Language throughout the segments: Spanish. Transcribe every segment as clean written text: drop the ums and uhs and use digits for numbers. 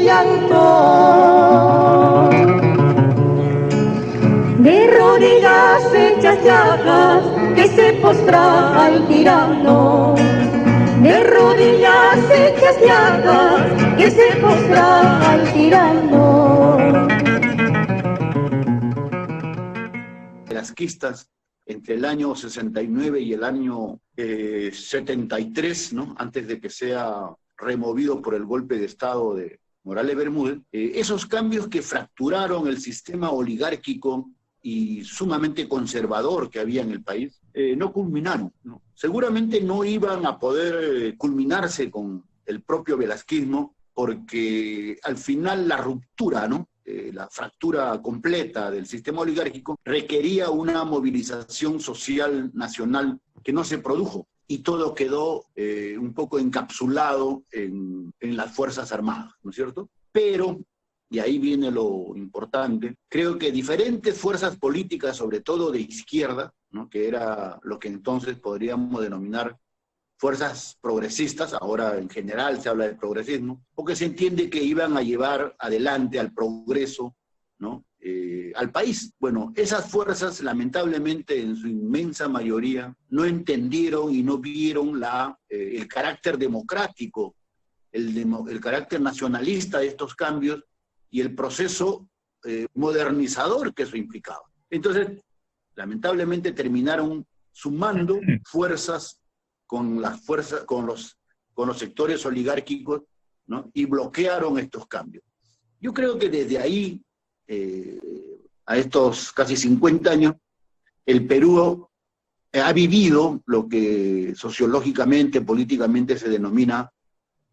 llanto, de rodillas hechas llagas que se postra al tirano, de rodillas hechas llagas que se postra al tirano. Velasquistas entre el año 69 y el año 73, ¿no? Antes de que sea removido por el golpe de Estado de Morales Bermúdez, esos cambios que fracturaron el sistema oligárquico y sumamente conservador que había en el país, no culminaron, ¿no? Seguramente no iban a poder culminarse con el propio velasquismo, porque al final la ruptura, ¿no? La fractura completa del sistema oligárquico requería una movilización social nacional que no se produjo, y todo quedó un poco encapsulado en las Fuerzas Armadas, ¿no es cierto? Pero, y ahí viene lo importante, creo que diferentes fuerzas políticas, sobre todo de izquierda, ¿no? Que era lo que entonces podríamos denominar fuerzas progresistas, ahora en general se habla del progresismo, porque se entiende que iban a llevar adelante al progreso, ¿no? Al país. Bueno, esas fuerzas, lamentablemente, en su inmensa mayoría, no entendieron y no vieron el carácter democrático, el carácter nacionalista de estos cambios y el proceso modernizador que eso implicaba. Entonces, lamentablemente terminaron sumando fuerzas con los sectores oligárquicos, ¿no? Y bloquearon estos cambios. Yo creo que desde ahí, a estos casi 50 años, el Perú ha vivido lo que sociológicamente, políticamente se denomina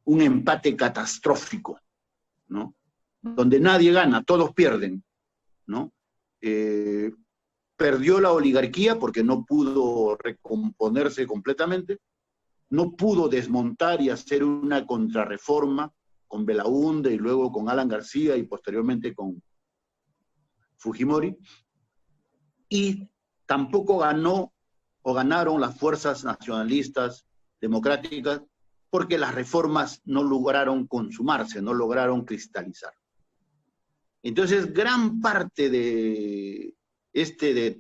un empate catastrófico, ¿no? Donde nadie gana, todos pierden, ¿no? Perdió la oligarquía porque no pudo recomponerse completamente, no pudo desmontar y hacer una contrarreforma con Belaúnde y luego con Alan García y posteriormente con Fujimori, y tampoco ganó o ganaron las fuerzas nacionalistas democráticas porque las reformas no lograron consumarse, no lograron cristalizar. Entonces, gran parte de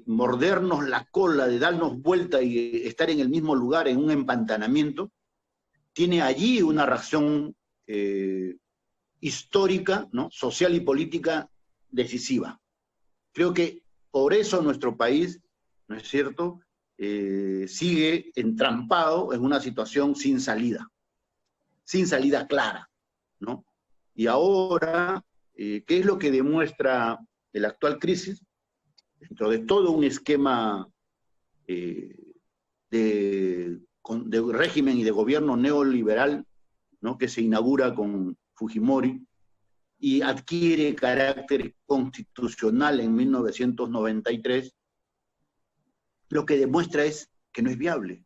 mordernos la cola, de darnos vuelta y estar en el mismo lugar, en un empantanamiento, tiene allí una razón histórica, ¿no? Social y política decisiva. Creo que por eso nuestro país, ¿no es cierto?, sigue entrampado en una situación sin salida clara, ¿no? Y ahora, ¿qué es lo que demuestra la actual crisis? Dentro de todo un esquema de régimen y de gobierno neoliberal, ¿no? Que se inaugura con Fujimori y adquiere carácter constitucional en 1993, lo que demuestra es que no es viable.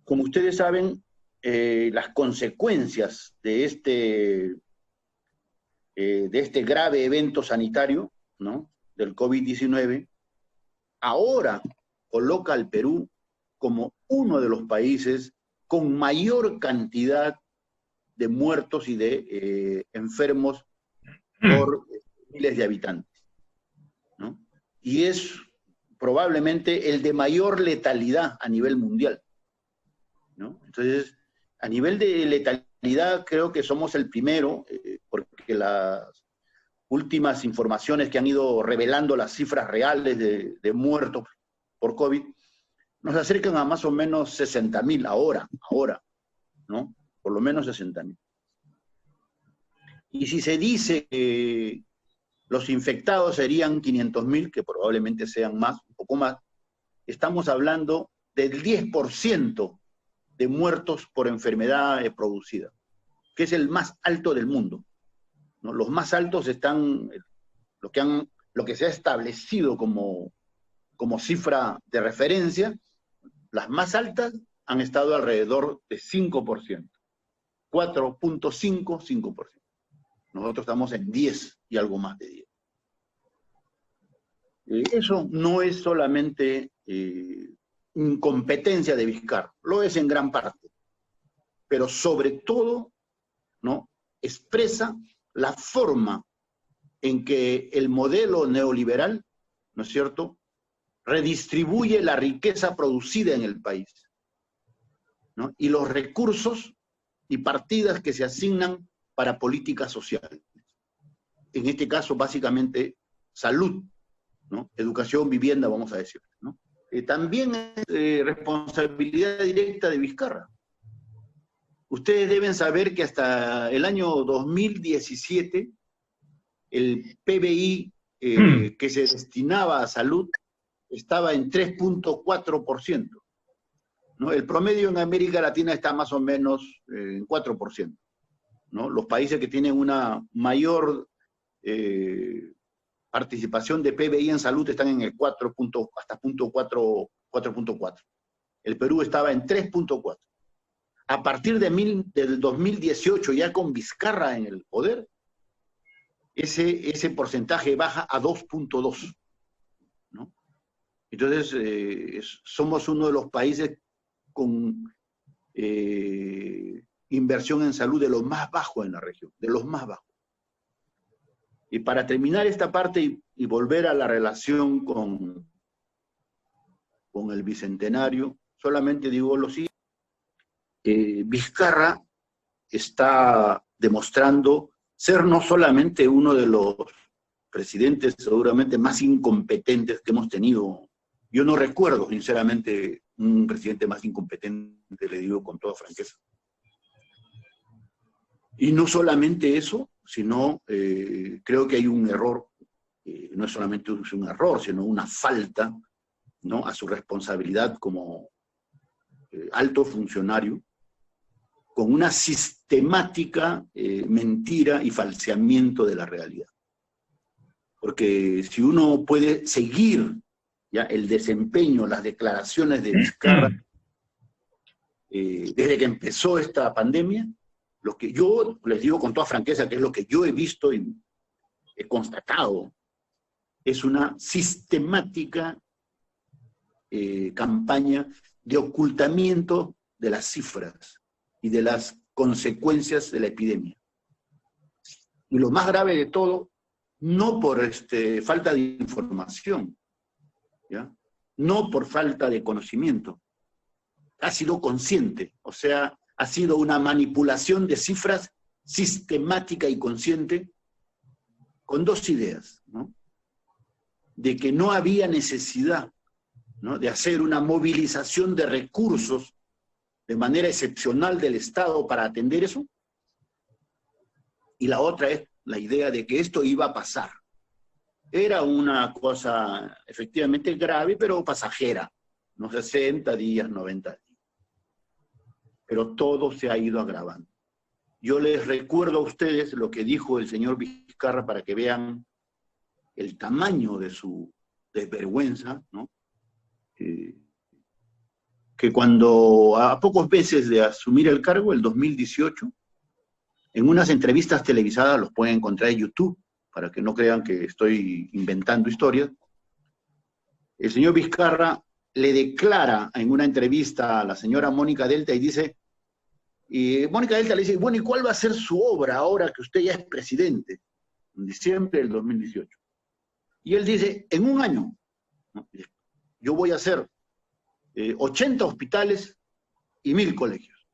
Como ustedes saben, las consecuencias de este grave evento sanitario, ¿no?, del COVID-19, ahora coloca al Perú como uno de los países con mayor cantidad de muertos y de enfermos por miles de habitantes, ¿no? Y es probablemente el de mayor letalidad a nivel mundial, ¿no? Entonces, a nivel de letalidad creo que somos el primero, porque las últimas informaciones que han ido revelando las cifras reales de muertos por COVID nos acercan a más o menos 60.000 ahora, ¿no? Por lo menos 60.000. Y si se dice que los infectados serían 500.000, que probablemente sean más, un poco más, estamos hablando del 10% de muertos por enfermedad producida, que es el más alto del mundo, ¿no? Los más altos están, lo que se ha establecido como cifra de referencia, las más altas han estado alrededor de 5%, 4.5, 5%. Nosotros estamos en 10 y algo más de 10. Eso no es solamente incompetencia de Vizcarra, lo es en gran parte, pero sobre todo, ¿no?, expresa la forma en que el modelo neoliberal, ¿no es cierto?, redistribuye la riqueza producida en el país, ¿no?, y los recursos y partidas que se asignan para políticas sociales. En este caso, básicamente, salud, ¿no?, educación, vivienda, vamos a decir, ¿no? También es responsabilidad directa de Vizcarra. Ustedes deben saber que hasta el año 2017, el PBI que se destinaba a salud estaba en 3.4%, ¿no? El promedio en América Latina está más o menos en 4%, ¿no? Los países que tienen una mayor participación de PBI en salud están en el 4 hasta 4.4. El Perú estaba en 3.4. A partir del 2018, ya con Vizcarra en el poder, ese porcentaje baja a 2.2, ¿no? Entonces, somos uno de los países con inversión en salud de los más bajos en la región, de los más bajos. Y para terminar esta parte y volver a la relación con el Bicentenario, solamente digo lo siguiente. Vizcarra está demostrando ser no solamente uno de los presidentes seguramente más incompetentes que hemos tenido. Yo no recuerdo, sinceramente, un presidente más incompetente, le digo con toda franqueza. Y no solamente eso, sino creo que hay un error, no es solamente un error, sino una falta, ¿no?, a su responsabilidad como alto funcionario, con una sistemática mentira y falseamiento de la realidad. Porque si uno puede seguir ya el desempeño, las declaraciones de Vizcarra desde que empezó esta pandemia, lo que yo les digo con toda franqueza, que es lo que yo he visto y he constatado, es una sistemática campaña de ocultamiento de las cifras y de las consecuencias de la epidemia. Y lo más grave de todo, no por falta de información, ¿ya?, no por falta de conocimiento, ha sido consciente, o sea, ha sido una manipulación de cifras sistemática y consciente con dos ideas, ¿no?, de que no había necesidad, ¿no?, de hacer una movilización de recursos de manera excepcional del Estado para atender eso, y la otra es la idea de que esto iba a pasar. Era una cosa efectivamente grave, pero pasajera, ¿no?, 60 días, 90 días. Pero todo se ha ido agravando. Yo les recuerdo a ustedes lo que dijo el señor Vizcarra para que vean el tamaño de su desvergüenza, ¿no?, que cuando a pocos meses de asumir el cargo, el 2018, en unas entrevistas televisadas, los pueden encontrar en YouTube, para que no crean que estoy inventando historias, el señor Vizcarra le declara en una entrevista a la señora Mónica Delta y dice, Mónica Delta le dice, bueno, ¿y cuál va a ser su obra ahora que usted ya es presidente? En diciembre del 2018. Y él dice, en un año, ¿no?, yo voy a hacer 80 hospitales y 1000 colegios.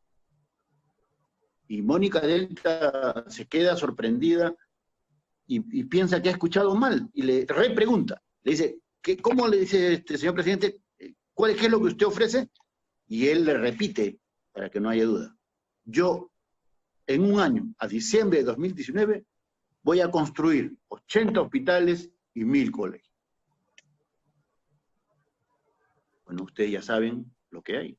Y Mónica Delta se queda sorprendida y piensa que ha escuchado mal, y le repregunta, le dice, ¿cómo le dice señor presidente, qué es lo que usted ofrece? Y él le repite, para que no haya duda, yo en un año, a diciembre de 2019, voy a construir 80 hospitales y 1000 colegios. Bueno, ustedes ya saben lo que hay.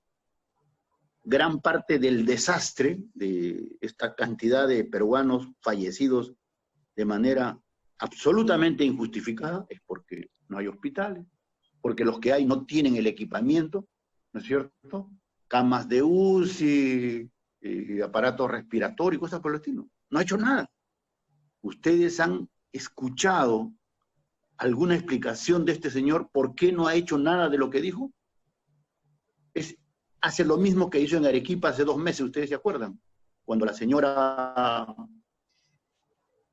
Gran parte del desastre de esta cantidad de peruanos fallecidos de manera absolutamente injustificada es porque no hay hospitales, porque los que hay no tienen el equipamiento, ¿no es cierto? Camas de UCI, aparatos respiratorios, cosas por el estilo. No ha hecho nada. ¿Ustedes han escuchado alguna explicación de este señor por qué no ha hecho nada de lo que dijo? Hace lo mismo que hizo en Arequipa hace 2 meses, ¿ustedes se acuerdan? Cuando la señora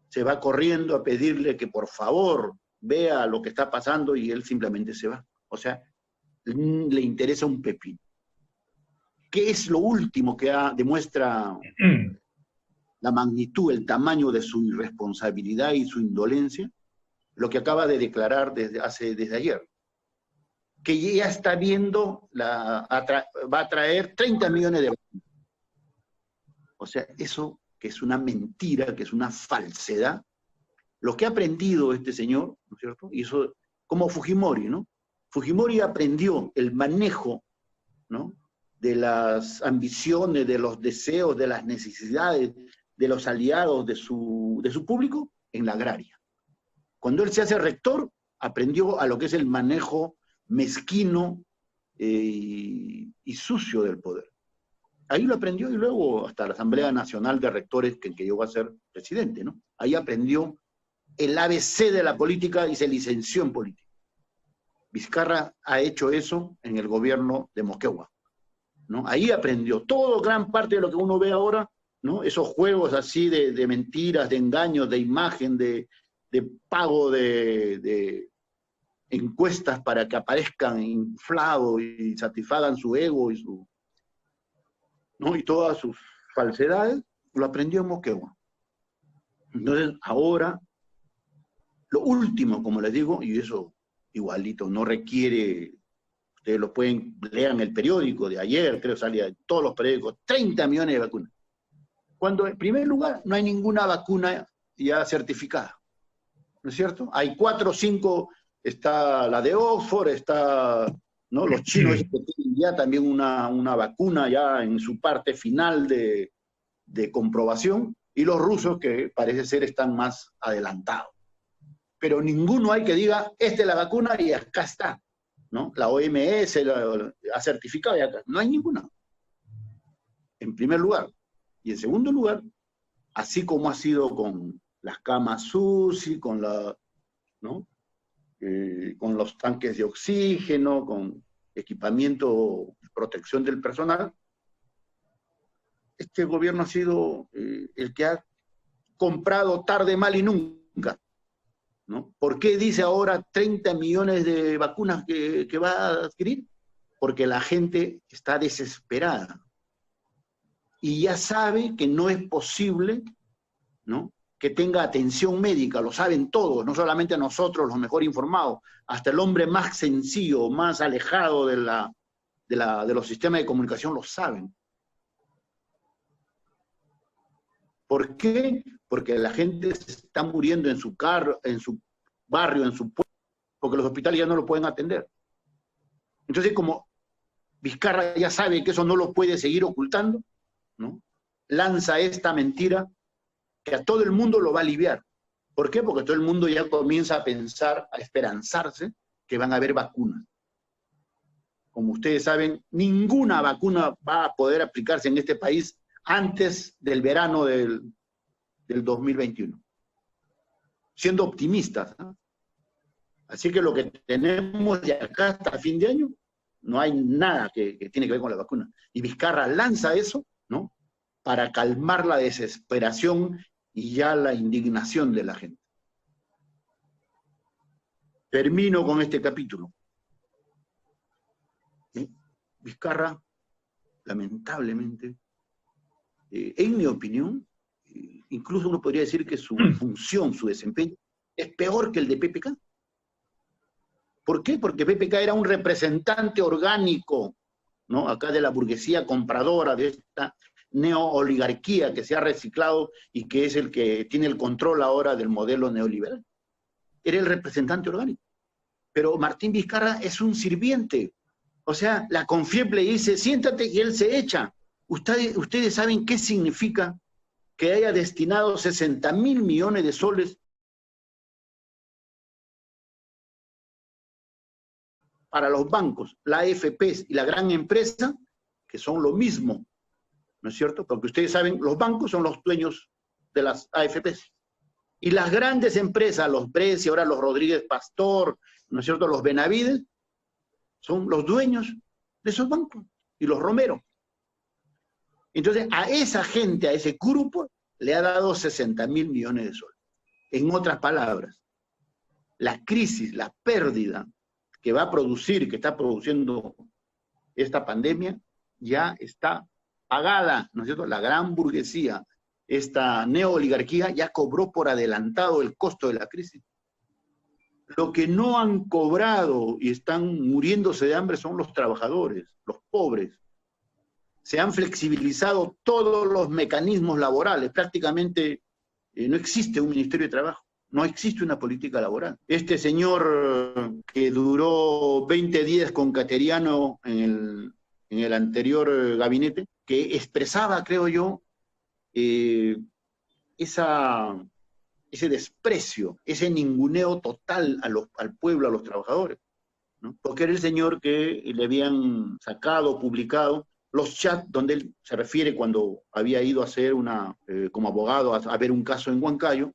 se va corriendo a pedirle que por favor vea lo que está pasando y él simplemente se va. O sea, le interesa un pepino. ¿Qué es lo último que demuestra la magnitud, el tamaño de su irresponsabilidad y su indolencia? Lo que acaba de declarar desde ayer, que ya está viendo, va a traer 30 millones de vacunas. O sea, eso que es una mentira, que es una falsedad, lo que ha aprendido este señor, ¿no es cierto? Y eso, como Fujimori, ¿no? Fujimori aprendió el manejo, ¿no?, de las ambiciones, de los deseos, de las necesidades, de los aliados de su público en la agraria. Cuando él se hace rector, aprendió a lo que es el manejo mezquino y sucio del poder. Ahí lo aprendió y luego hasta la Asamblea Nacional de Rectores, que llegó a ser presidente, ¿no? Ahí aprendió el ABC de la política y se licenció en política. Vizcarra ha hecho eso en el gobierno de Moquegua, ¿no? Ahí aprendió gran parte de lo que uno ve ahora, ¿no? Esos juegos así de mentiras, de engaños, de imagen, de pago de encuestas para que aparezcan inflados y satisfagan su ego ¿no?, y todas sus falsedades, lo aprendió en Moquegua. Entonces, ahora, lo último, como les digo, y eso igualito, no requiere, ustedes lo lean el periódico de ayer, creo que salía en todos los periódicos, 30 millones de vacunas. Cuando, en primer lugar, no hay ninguna vacuna ya certificada, ¿no es cierto? Hay 4 o 5, está la de Oxford, está, ¿no?, los chinos que tienen ya también una vacuna ya en su parte final de comprobación, y los rusos que parece ser están más adelantados. Pero ninguno hay que diga, esta es la vacuna y acá está, ¿no? La OMS ha certificado y acá. No hay ninguna. En primer lugar. Y en segundo lugar, así como ha sido con las camas UCI, con ¿no?, con los tanques de oxígeno, con equipamiento de protección del personal, este gobierno ha sido el que ha comprado tarde, mal y nunca, ¿no? ¿Por qué dice ahora 30 millones de vacunas que va a adquirir? Porque la gente está desesperada y ya sabe que no es posible, ¿no?, que tenga atención médica, lo saben todos, no solamente nosotros los mejor informados, hasta el hombre más sencillo, más alejado de los sistemas de comunicación lo saben. ¿Por qué? Porque la gente se está muriendo en su barrio, en su pueblo, porque los hospitales ya no lo pueden atender. Entonces, como Vizcarra ya sabe que eso no lo puede seguir ocultando, ¿no?, lanza esta mentira que a todo el mundo lo va a aliviar. ¿Por qué? Porque todo el mundo ya comienza a pensar, a esperanzarse que van a haber vacunas. Como ustedes saben, ninguna vacuna va a poder aplicarse en este país antes del verano del 2021. Siendo optimistas, ¿no? Así que lo que tenemos de acá hasta fin de año, no hay nada que tiene que ver con la vacuna. Y Vizcarra lanza eso, ¿no?, para calmar la desesperación y ya la indignación de la gente. Termino con este capítulo. Vizcarra, lamentablemente, en mi opinión, incluso uno podría decir que su función, su desempeño, es peor que el de PPK. ¿Por qué? Porque PPK era un representante orgánico, ¿no?, acá de la burguesía compradora, de esta neooligarquía que se ha reciclado y que es el que tiene el control ahora del modelo neoliberal. Era el representante orgánico. Pero Martín Vizcarra es un sirviente. O sea, la CONFIEP le dice, siéntate, y él se echa. Ustedes saben qué significa que haya destinado 60.000 millones de soles para los bancos, la AFP y la gran empresa, que son lo mismo, ¿no es cierto? Porque ustedes saben, los bancos son los dueños de las AFPs. Y las grandes empresas, los Brescia, ahora los Rodríguez Pastor, ¿no es cierto?, los Benavides, son los dueños de esos bancos, y los Romero. Entonces, a esa gente, a ese grupo, le ha dado 60.000 millones de soles. En otras palabras, la crisis, la pérdida que va a producir, que está produciendo esta pandemia, ya está pagada, ¿no es cierto? La gran burguesía, esta neooligarquía, ya cobró por adelantado el costo de la crisis. Lo que no han cobrado y están muriéndose de hambre son los trabajadores, los pobres. Se han flexibilizado todos los mecanismos laborales. Prácticamente no existe un Ministerio de Trabajo, no existe una política laboral. Este señor que duró 20 días con Cateriano en el anterior gabinete, que expresaba, creo yo, ese desprecio, ese ninguneo total al pueblo, a los trabajadores, ¿no? Porque era el señor que le habían sacado, publicado, los chats donde él se refiere cuando había ido a hacer como abogado, a ver un caso en Huancayo.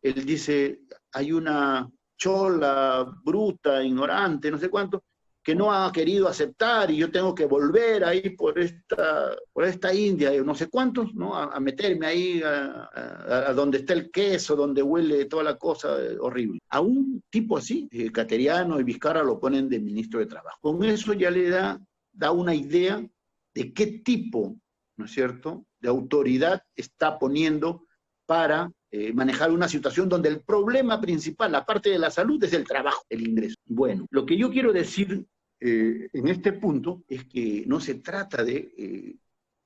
Él dice, hay una chola, bruta, ignorante, no sé cuánto, que no ha querido aceptar y yo tengo que volver ahí por esta India, no sé cuántos, ¿no? A meterme ahí a donde está el queso, donde huele toda la cosa horrible. A un tipo así, Cateriano y Vizcarra lo ponen de ministro de Trabajo. Con eso ya le da una idea de qué tipo, ¿no es cierto?, de autoridad está poniendo para manejar una situación donde el problema principal, aparte de la salud, es el trabajo, el ingreso. Bueno, lo que yo quiero decir en este punto es que no se trata de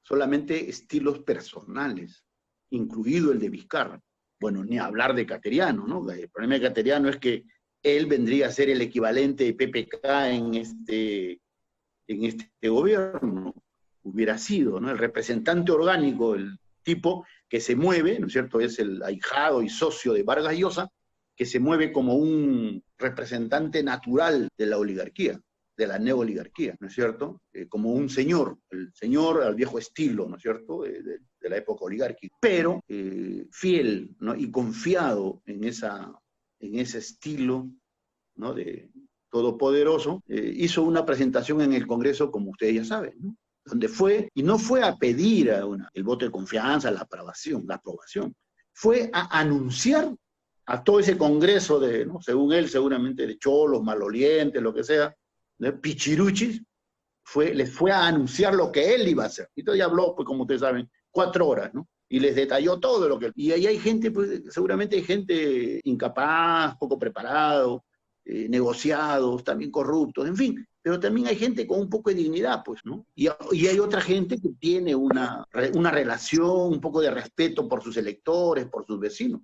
solamente estilos personales, incluido el de Vizcarra. Bueno, ni hablar de Cateriano, ¿no? El problema de Cateriano es que él vendría a ser el equivalente de PPK en este gobierno. Hubiera sido, ¿no?, el representante orgánico, el tipo que se mueve, ¿no es cierto?, es el ahijado y socio de Vargas Llosa, que se mueve como un representante natural de la oligarquía, de la neooligarquía, ¿no es cierto?, como un señor, el señor al viejo estilo, ¿no es cierto?, de la época oligárquica, pero fiel, ¿no?, y confiado en ese estilo, ¿no?, de todopoderoso, hizo una presentación en el Congreso, como ustedes ya saben, ¿no?, donde fue, y no fue a pedir el voto de confianza, la aprobación, fue a anunciar a todo ese Congreso de, ¿no?, según él, seguramente de cholos, malolientes, lo que sea, de pichiruchis, les fue a anunciar lo que él iba a hacer. Y todavía habló, pues como ustedes saben, 4 horas, ¿no? Y les detalló todo lo que... Y ahí hay gente, pues seguramente hay gente incapaz, poco preparado, negociados, también corruptos, en fin. Pero también hay gente con un poco de dignidad, pues, ¿no? Y hay otra gente que tiene una relación, un poco de respeto por sus electores, por sus vecinos.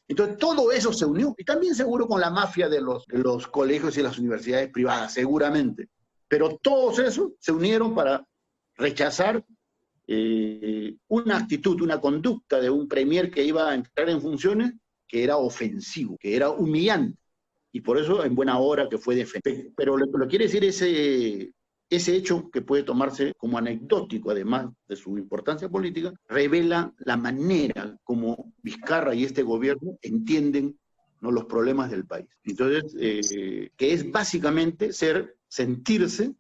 Entonces, todo eso se unió, y también seguro con la mafia de los colegios y las universidades privadas, seguramente. Pero todos esos se unieron para rechazar una actitud, una conducta de un premier que iba a entrar en funciones que era ofensivo, que era humillante. Y por eso en buena hora que fue defendido. Pero lo que quiere decir ese hecho, que puede tomarse como anecdótico, además de su importancia política, revela la manera como Vizcarra y este gobierno entienden, ¿no?, los problemas del país. Entonces, que es básicamente sentirse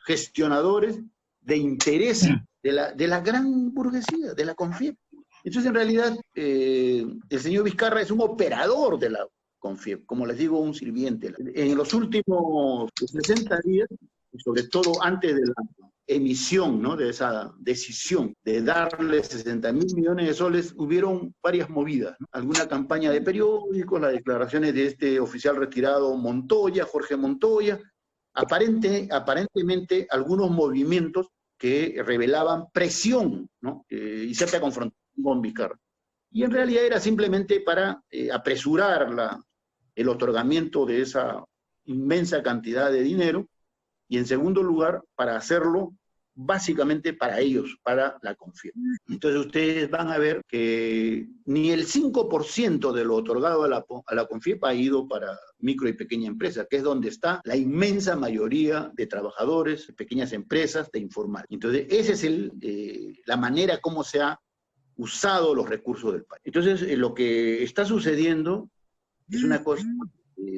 gestionadores de intereses de la gran burguesía, de la CONFIEP. Entonces, en realidad, el señor Vizcarra es un operador de la CONFIEP, como les digo, un sirviente. En los últimos 60 días, sobre todo antes de la emisión, ¿no?, de esa decisión de darle 60.000 millones de soles, hubieron varias movidas, ¿no? Alguna campaña de periódicos, las declaraciones de este oficial retirado Montoya, Jorge Montoya, aparentemente algunos movimientos que revelaban presión, ¿no?, y cierta confrontación con Vizcarra. Y en realidad era simplemente para apresurar el otorgamiento de esa inmensa cantidad de dinero, y en segundo lugar, para hacerlo básicamente para ellos, para la CONFIEP. Entonces ustedes van a ver que ni el 5% de lo otorgado a la CONFIEP ha ido para micro y pequeña empresa, que es donde está la inmensa mayoría de trabajadores, de pequeñas empresas, de informal. Entonces esa es la manera como se ha usado los recursos del país. Entonces lo que está sucediendo es una cosa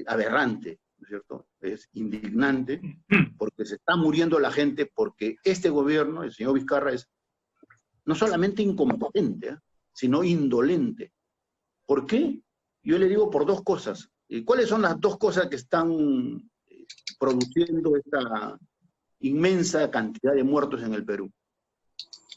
aberrante, ¿no es cierto? Es indignante, porque se está muriendo la gente, porque este gobierno, el señor Vizcarra, es no solamente incompetente, sino indolente. ¿Por qué? Yo le digo por dos cosas. ¿Cuáles son las dos cosas que están produciendo esta inmensa cantidad de muertos en el Perú?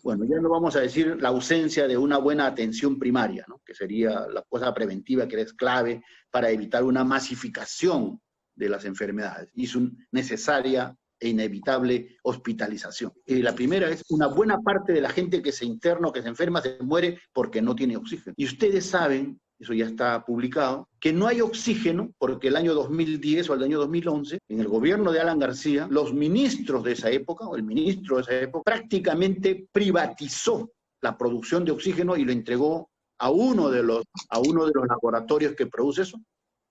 Bueno, ya no vamos a decir la ausencia de una buena atención primaria, ¿no? Que sería la cosa preventiva que es clave para evitar una masificación de las enfermedades y su necesaria e inevitable hospitalización. La primera es una buena parte de la gente que se interna o que se enferma se muere porque no tiene oxígeno. Y ustedes saben, eso ya está publicado, que no hay oxígeno porque el año 2010 o el año 2011, en el gobierno de Alan García, los ministros de esa época, o el ministro de esa época, prácticamente privatizó la producción de oxígeno y lo entregó a uno de los laboratorios que produce eso,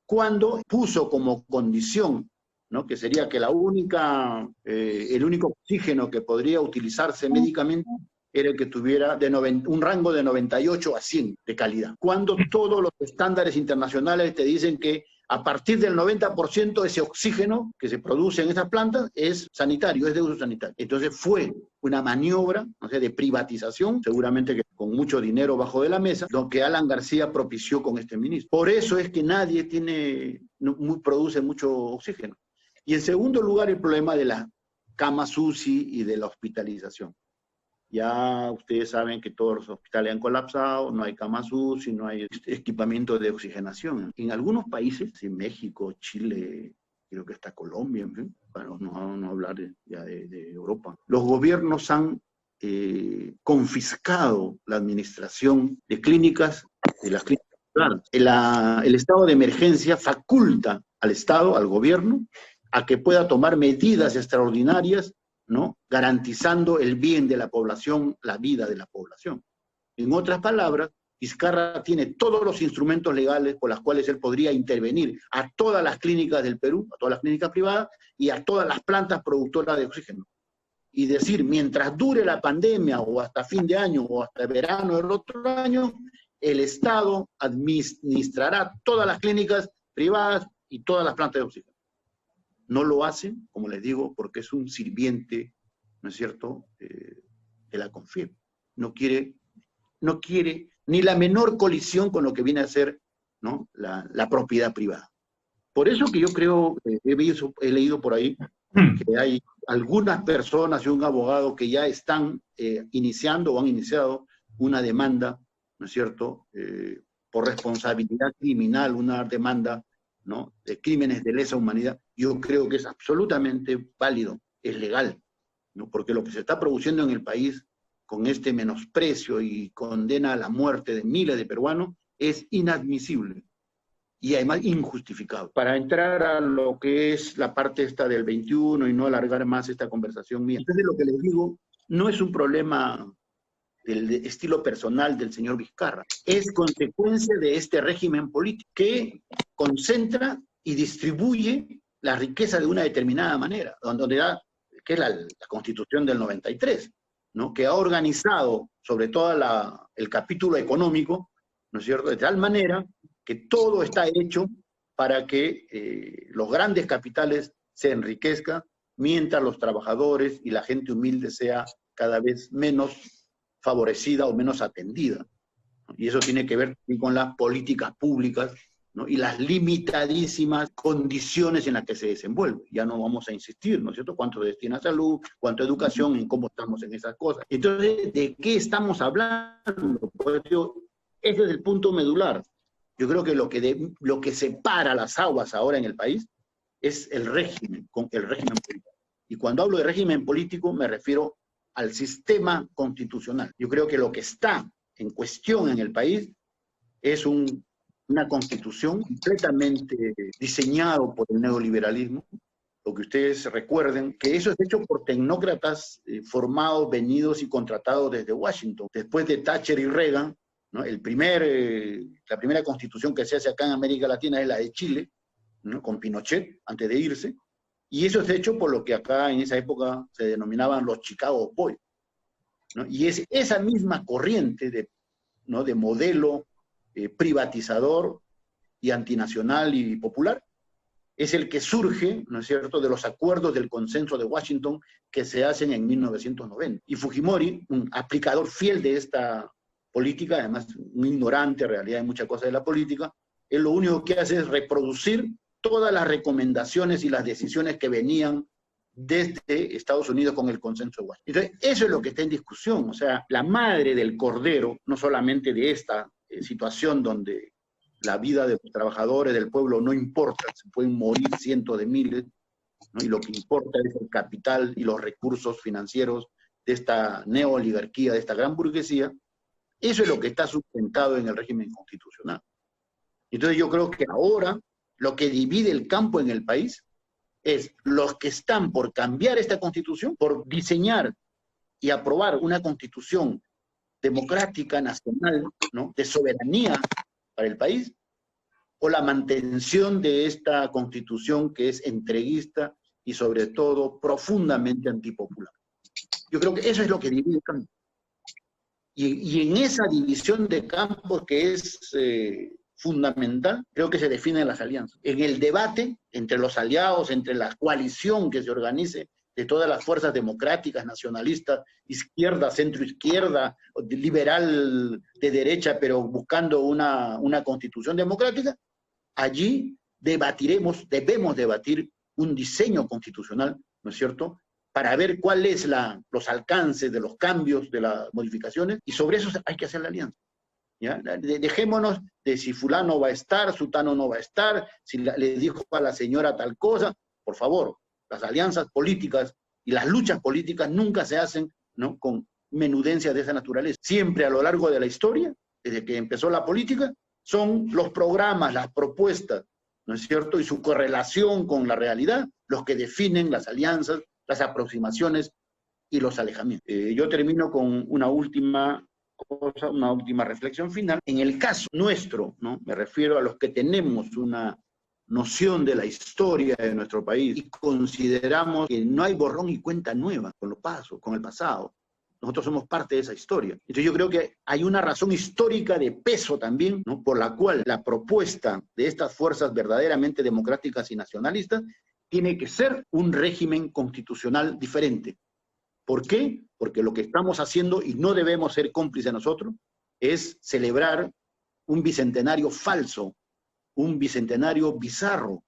cuando puso como condición, ¿no?, que sería que el único oxígeno que podría utilizarse médicamente era el que tuviera un rango de 98 a 100 de calidad. Cuando todos los estándares internacionales te dicen que a partir del 90% ese oxígeno que se produce en esas plantas es sanitario, es de uso sanitario. Entonces fue una maniobra, o sea, de privatización, seguramente que con mucho dinero bajo de la mesa, lo que Alan García propició con este ministro. Por eso es que nadie produce mucho oxígeno. Y en segundo lugar, el problema de la cama UCI y de la hospitalización. Ya ustedes saben que todos los hospitales han colapsado, no hay camas UCI, no hay equipamiento de oxigenación. En algunos países, en México, Chile, creo que hasta Colombia, en fin, para no hablar ya de Europa, los gobiernos han confiscado la administración de clínicas, de las clínicas privadas. El estado de emergencia faculta al Estado, al gobierno, a que pueda tomar medidas extraordinarias, ¿no?, garantizando el bien de la población, la vida de la población. En otras palabras, Vizcarra tiene todos los instrumentos legales por los cuales él podría intervenir a todas las clínicas del Perú, a todas las clínicas privadas y a todas las plantas productoras de oxígeno. Y decir, mientras dure la pandemia o hasta fin de año o hasta verano del otro año, el Estado administrará todas las clínicas privadas y todas las plantas de oxígeno. No lo hacen, como les digo, porque es un sirviente, ¿no es cierto?, de la CONFIEP. No quiere ni la menor colisión con lo que viene a ser, ¿no?, la propiedad privada. Por eso que yo creo, he leído por ahí, que hay algunas personas y un abogado que ya están iniciando o han iniciado una demanda, ¿no es cierto?, por responsabilidad criminal, una demanda, ¿no?, de crímenes de lesa humanidad. Yo creo que es absolutamente válido, es legal, ¿no?, porque lo que se está produciendo en el país con este menosprecio y condena a la muerte de miles de peruanos es inadmisible y además injustificado. Para entrar a lo que es la parte esta del 21 y no alargar más esta conversación mía, entonces lo que les digo no es un problema del estilo personal del señor Vizcarra, es consecuencia de este régimen político que concentra y distribuye la riqueza de una determinada manera, que es la Constitución del 93, ¿no?, que ha organizado sobre todo el capítulo económico, ¿no es cierto?, de tal manera que todo está hecho para que los grandes capitales se enriquezcan, mientras los trabajadores y la gente humilde sea cada vez menos favorecida o menos atendida. Y eso tiene que ver con las políticas públicas, ¿no?, y las limitadísimas condiciones en las que se desenvuelve. Ya no vamos a insistir, ¿no es cierto?, cuánto se destina a salud, cuánto a educación, en cómo estamos en esas cosas. Entonces, ¿de qué estamos hablando? Pues ese es el punto medular. Yo creo que lo que separa las aguas ahora en el país es el régimen político. Y cuando hablo de régimen político me refiero al sistema constitucional. Yo creo que lo que está en cuestión en el país es una constitución completamente diseñado por el neoliberalismo. Lo que ustedes recuerden, que eso es hecho por tecnócratas formados, venidos y contratados desde Washington. Después de Thatcher y Reagan, ¿no?, la primera constitución que se hace acá en América Latina es la de Chile, ¿no?, con Pinochet, antes de irse. Y eso es hecho por lo que acá en esa época se denominaban los Chicago Boys, ¿no? Y es esa misma corriente de modelo privatizador y antinacional y popular, es el que surge, ¿no es cierto?, de los acuerdos del consenso de Washington que se hacen en 1990. Y Fujimori, un aplicador fiel de esta política, además un ignorante en realidad de muchas cosas de la política. Él lo único que hace es reproducir todas las recomendaciones y las decisiones que venían desde Estados Unidos con el consenso de Washington. Entonces, eso es lo que está en discusión. O sea, la madre del cordero, no solamente de esta situación donde la vida de los trabajadores del pueblo no importa, se pueden morir cientos de miles, ¿no? Y lo que importa es el capital y los recursos financieros de esta neooligarquía, de esta gran burguesía. Eso es lo que está sustentado en el régimen constitucional. Entonces yo creo que ahora lo que divide el campo en el país es los que están por cambiar esta constitución, por diseñar y aprobar una constitución democrática, nacional, ¿no? De soberanía para el país, o la mantención de esta constitución que es entreguista y sobre todo profundamente antipopular. Yo creo que eso es lo que divide el campo. Y en esa división de campos que es fundamental, creo que se definen las alianzas. En el debate entre los aliados, entre la coalición que se organice de todas las fuerzas democráticas, nacionalistas, izquierda, centroizquierda, liberal de derecha, pero buscando una constitución democrática, allí debatiremos, debemos debatir un diseño constitucional, ¿no es cierto?, para ver cuáles son los alcances de los cambios, de las modificaciones, y sobre eso hay que hacer la alianza. ¿Ya? Dejémonos de si fulano va a estar, sutano no va a estar, si le dijo a la señora tal cosa. Por favor, las alianzas políticas y las luchas políticas nunca se hacen, ¿no?, con menudencias de esa naturaleza. Siempre a lo largo de la historia, desde que empezó la política, son los programas, las propuestas, ¿no es cierto?, y su correlación con la realidad, los que definen las alianzas, las aproximaciones y los alejamientos. Yo termino con una última cosa, una última reflexión final. En el caso nuestro, ¿no?, me refiero a los que tenemos una noción de la historia de nuestro país y consideramos que no hay borrón y cuenta nueva con el pasado. Nosotros somos parte de esa historia. Entonces yo creo que hay una razón histórica de peso también, ¿no?, por la cual la propuesta de estas fuerzas verdaderamente democráticas y nacionalistas tiene que ser un régimen constitucional diferente. ¿Por qué? Porque lo que estamos haciendo, y no debemos ser cómplices nosotros, es celebrar un bicentenario falso, un bicentenario bizarro,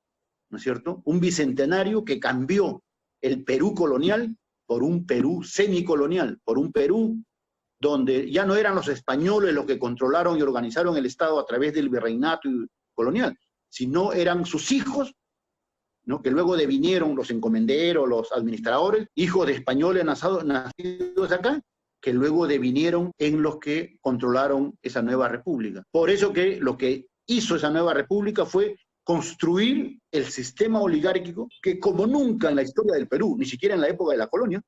¿no es cierto? Un bicentenario que cambió el Perú colonial por un Perú semicolonial, por un Perú donde ya no eran los españoles los que controlaron y organizaron el Estado a través del virreinato colonial, sino eran sus hijos, ¿no?, que luego devinieron los encomenderos, los administradores, hijos de españoles nacidos acá, que luego devinieron en los que controlaron esa nueva república. Por eso que lo que hizo esa nueva república fue construir el sistema oligárquico que, como nunca en la historia del Perú, ni siquiera en la época de la colonia,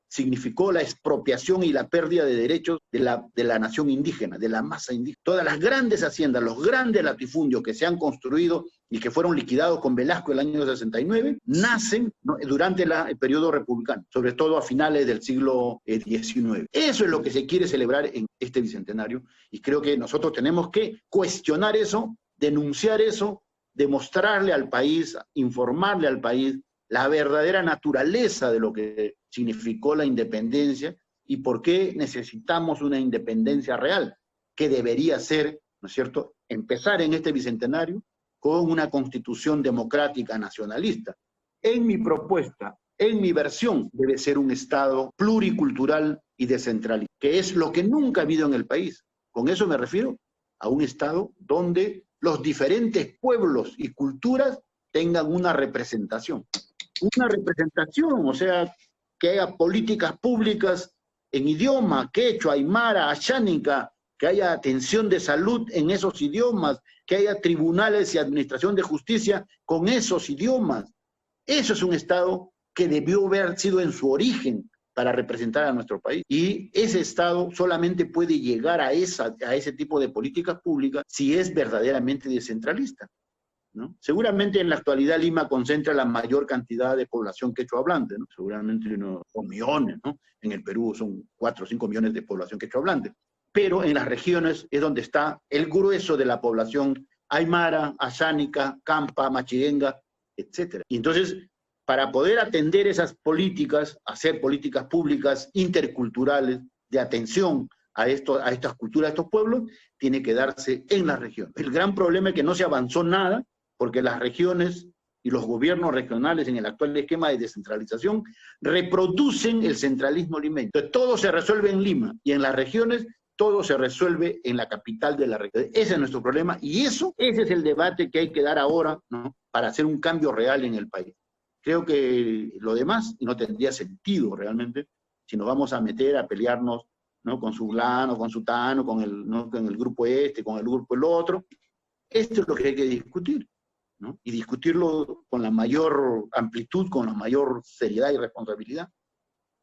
significó la expropiación y la pérdida de derechos de la nación indígena, de la masa indígena. Todas las grandes haciendas, los grandes latifundios que se han construido y que fueron liquidados con Velasco el año 69, nacen, ¿no?, durante el periodo republicano, sobre todo a finales del siglo XIX. Eso es lo que se quiere celebrar en este bicentenario, y creo que nosotros tenemos que cuestionar eso, denunciar eso, demostrarle al país, informarle al país la verdadera naturaleza de lo que significó la independencia y por qué necesitamos una independencia real, que debería ser, ¿no es cierto?, empezar en este bicentenario con una constitución democrática nacionalista. En mi propuesta, en mi versión, debe ser un Estado pluricultural y descentralizado, que es lo que nunca ha habido en el país. Con eso me refiero a un Estado donde los diferentes pueblos y culturas tengan una representación. Una representación, o sea, que haya políticas públicas en idioma quechua, aymara, ashánica, que haya atención de salud en esos idiomas, que haya tribunales y administración de justicia con esos idiomas. Eso es un Estado que debió haber sido en su origen para representar a nuestro país. Y ese Estado solamente puede llegar a ese tipo de políticas públicas si es verdaderamente descentralista, ¿no? Seguramente en la actualidad Lima concentra la mayor cantidad de población quechua hablante, ¿no? Seguramente son millones, ¿no? En el Perú son 4 o 5 millones de población quechua hablante. Pero en las regiones es donde está el grueso de la población aymara, ashánica, campa, machiguenga, etc. Y entonces, para poder atender esas políticas, hacer políticas públicas interculturales de atención a estas culturas, a estos pueblos, tiene que darse en las regiones. El gran problema es que no se avanzó nada, porque las regiones y los gobiernos regionales en el actual esquema de descentralización reproducen el centralismo limeño. Entonces, todo se resuelve en Lima, y en las regiones todo se resuelve en la capital de la región. Ese es nuestro problema, y ese es el debate que hay que dar ahora, ¿no?, para hacer un cambio real en el país. Creo que lo demás no tendría sentido realmente si nos vamos a meter a pelearnos, ¿no?, con su fulano, con su tano, con el grupo este, con el grupo el otro. Esto es lo que hay que discutir, ¿no? Y discutirlo con la mayor amplitud, con la mayor seriedad y responsabilidad.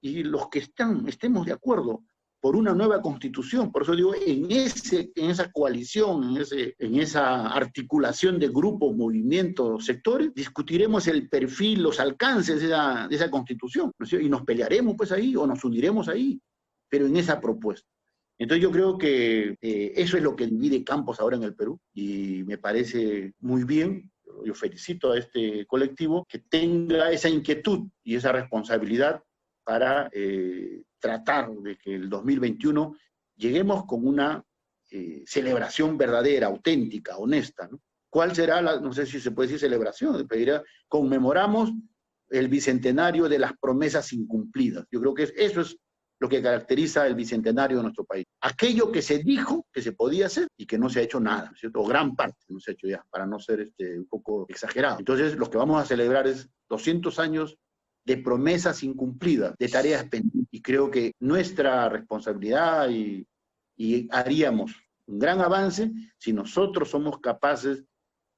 Y los que estemos de acuerdo por una nueva constitución, por eso digo, en esa coalición, en esa articulación de grupos, movimientos, sectores, discutiremos el perfil, los alcances de esa constitución, ¿no es cierto? Y nos pelearemos pues ahí, o nos uniremos ahí, pero en esa propuesta. Entonces yo creo que eso es lo que divide campos ahora en el Perú, y me parece muy bien. Yo felicito a este colectivo que tenga esa inquietud y esa responsabilidad para tratar de que el 2021 lleguemos con una celebración verdadera, auténtica, honesta, ¿no? ¿Cuál será no sé si se puede decir celebración, conmemoramos el bicentenario de las promesas incumplidas? Yo creo que eso es lo que caracteriza el bicentenario de nuestro país. Aquello que se dijo que se podía hacer y que no se ha hecho nada, ¿cierto? O gran parte no se ha hecho ya, para no ser un poco exagerado. Entonces, lo que vamos a celebrar es 200 años de promesas incumplidas, de tareas pendientes. Y creo que nuestra responsabilidad y haríamos un gran avance si nosotros somos capaces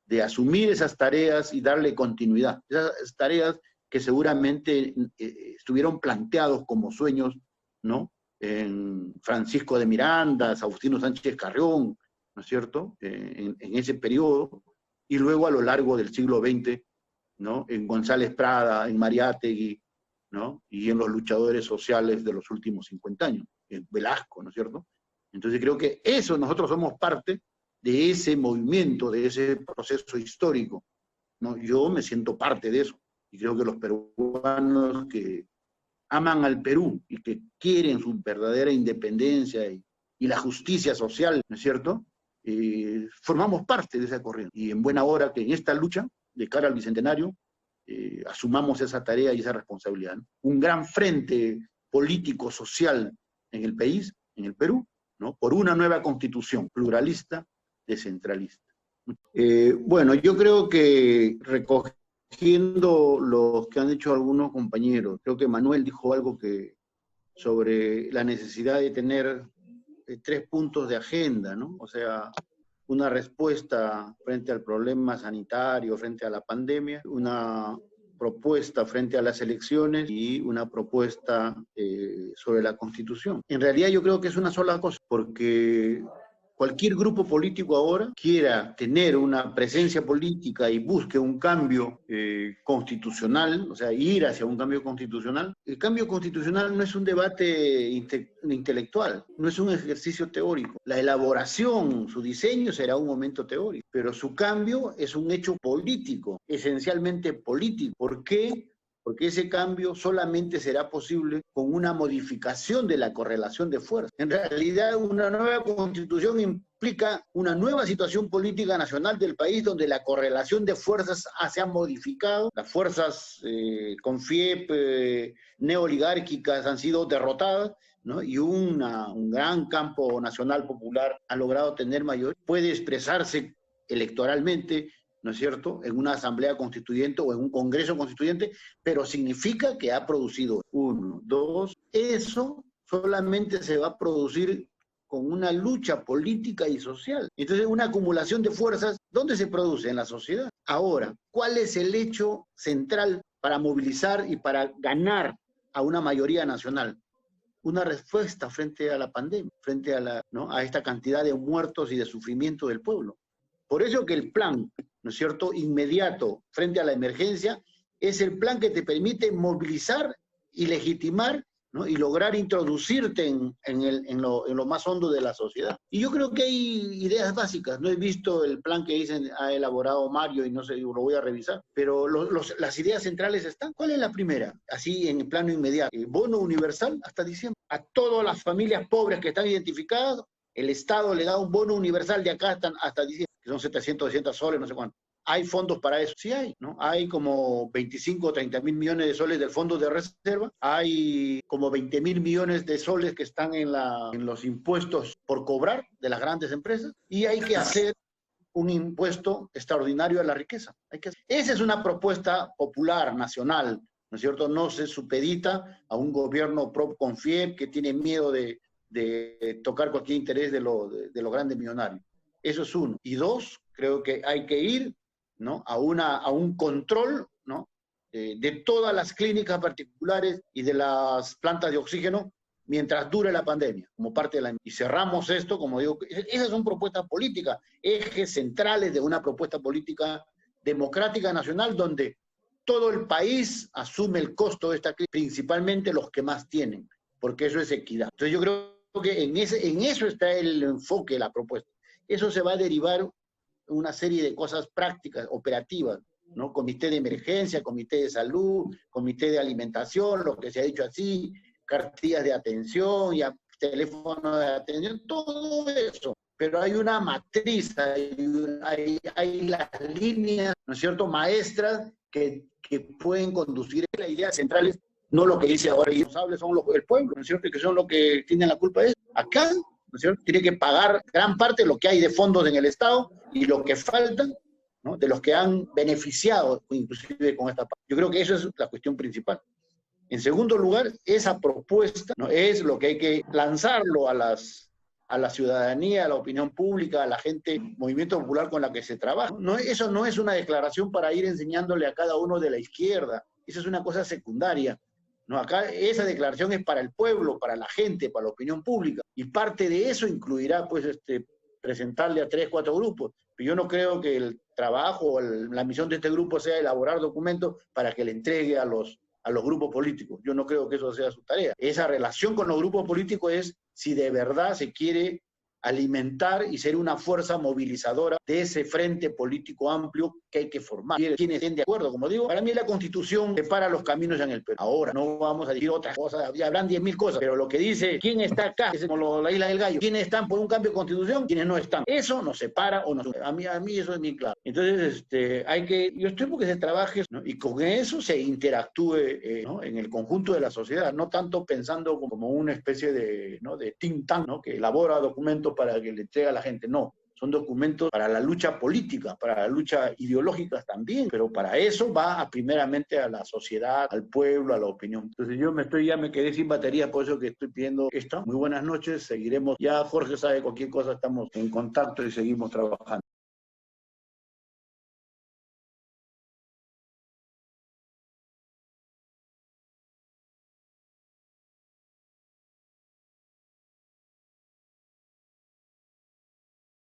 de asumir esas tareas y darle continuidad. Esas tareas que seguramente estuvieron planteados como sueños, ¿no?, en Francisco de Miranda, Agustino Sánchez Carrión, ¿no es cierto?, en ese periodo, y luego a lo largo del siglo XX, ¿no?, en González Prada, en Mariátegui, ¿no?, y en los luchadores sociales de los últimos 50 años, en Velasco, ¿no es cierto? Entonces creo que nosotros somos parte de ese movimiento, de ese proceso histórico, ¿no? Yo me siento parte de eso, y creo que los peruanos que aman al Perú y que quieren su verdadera independencia y la justicia social, ¿no es cierto?, formamos parte de esa corriente. Y en buena hora que en esta lucha de cara al Bicentenario asumamos esa tarea y esa responsabilidad, ¿no? Un gran frente político, social en el país, en el Perú, ¿no?, por una nueva constitución pluralista, descentralista. Bueno, yo creo que recogiendo lo que han dicho algunos compañeros, creo que Manuel dijo algo sobre la necesidad de tener 3 puntos de agenda, ¿no? O sea, una respuesta frente al problema sanitario, frente a la pandemia, una propuesta frente a las elecciones y una propuesta sobre la Constitución. En realidad yo creo que es una sola cosa, porque cualquier grupo político ahora quiera tener una presencia política y busque un cambio constitucional, o sea, ir hacia un cambio constitucional. El cambio constitucional no es un debate intelectual, no es un ejercicio teórico. La elaboración, su diseño será un momento teórico, pero su cambio es un hecho político, esencialmente político. ¿Por qué? Porque ese cambio solamente será posible con una modificación de la correlación de fuerzas. En realidad, una nueva constitución implica una nueva situación política nacional del país donde la correlación de fuerzas se ha modificado. Las fuerzas con FIEP neoligárquicas han sido derrotadas, ¿no? Y un gran campo nacional popular ha logrado tener mayor, puede expresarse electoralmente, ¿no es cierto?, en una asamblea constituyente o en un congreso constituyente, pero significa que ha producido 1, 2, eso solamente se va a producir con una lucha política y social. Entonces, una acumulación de fuerzas, ¿dónde se produce? En la sociedad. Ahora, ¿cuál es el hecho central para movilizar y para ganar a una mayoría nacional? Una respuesta frente a la pandemia, frente a esta cantidad de muertos y de sufrimiento del pueblo. Por eso que el plan, ¿no es cierto?, inmediato frente a la emergencia, es el plan que te permite movilizar y legitimar ¿no? Y lograr introducirte en lo más hondo de la sociedad. Y yo creo que hay ideas básicas. No he visto el plan que ha elaborado Mario y no sé, lo voy a revisar, pero las ideas centrales están. ¿Cuál es la primera? Así en el plano inmediato. El bono universal hasta diciembre. A todas las familias pobres que están identificadas, el Estado le da un bono universal de acá hasta diciembre, que son 700, 200 soles, no sé cuánto. ¿Hay fondos para eso? Sí hay, ¿no? Hay como 25 o 30 mil millones de soles del fondo de reserva, hay como 20 mil millones de soles que están en los impuestos por cobrar de las grandes empresas, y hay que hacer un impuesto extraordinario a la riqueza. Esa es una propuesta popular, nacional, ¿no es cierto? No se supedita a un gobierno pro Confiep que tiene miedo de tocar cualquier interés de los grandes millonarios. Eso es uno. Y dos, creo que hay que ir, ¿no?, a un control, ¿no?, de todas las clínicas particulares y de las plantas de oxígeno mientras dure la pandemia, como parte de y cerramos esto, como digo, esas son propuestas políticas, ejes centrales de una propuesta política democrática nacional donde todo el país asume el costo de esta crisis, principalmente los que más tienen, porque eso es equidad. Entonces yo creo que en eso está el enfoque de la propuesta. Eso se va a derivar una serie de cosas prácticas, operativas, ¿no? Comité de emergencia, comité de salud, comité de alimentación, lo que se ha dicho así, cartillas de atención, ya teléfono de atención, todo eso. Pero hay una matriz, hay las líneas, ¿no es cierto?, maestras que pueden conducir. La idea central es no lo que dice ahora, y los responsables son el pueblo, ¿no es cierto?, que son los que tienen la culpa de eso. Acá, ¿no es cierto?, tiene que pagar gran parte de lo que hay de fondos en el Estado y lo que falta, ¿no?, de los que han beneficiado inclusive con esta parte. Yo creo que eso es la cuestión principal. En segundo lugar, esa propuesta, ¿no?, es lo que hay que lanzarlo a la ciudadanía, a la opinión pública, a la gente, movimiento popular con la que se trabaja. No, eso no es una declaración para ir enseñándole a cada uno de la izquierda, eso es una cosa secundaria. No, acá esa declaración es para el pueblo, para la gente, para la opinión pública, y parte de eso incluirá, pues, presentarle a 3, 4 grupos. Pero yo no creo que el trabajo o la misión de este grupo sea elaborar documentos para que le entregue a los grupos políticos. Yo no creo que eso sea su tarea. Esa relación con los grupos políticos es si de verdad se quiere alimentar y ser una fuerza movilizadora de ese frente político amplio que hay que formar. Quienes estén de acuerdo, como digo, para mí la Constitución separa los caminos en el Perú. Ahora, no vamos a decir otras cosas, ya habrán 10.000 cosas, pero lo que dice quién está acá, es como la Isla del Gallo, quiénes están por un cambio de Constitución, quiénes no están. Eso nos separa o nos une. A mí eso es muy claro. Entonces, yo estoy porque se trabaje, ¿no?, y con eso se interactúe, ¿no?, en el conjunto de la sociedad, no tanto pensando como una especie de, ¿no?, de think tank, ¿no?, que elabora documentos para que le entregue a la gente. No, son documentos para la lucha política, para la lucha ideológica también, pero para eso va primeramente a la sociedad, al pueblo, a la opinión. Entonces ya me quedé sin batería, por eso que estoy pidiendo esto. Muy buenas noches, seguiremos. Ya Jorge sabe cualquier cosa, estamos en contacto y seguimos trabajando.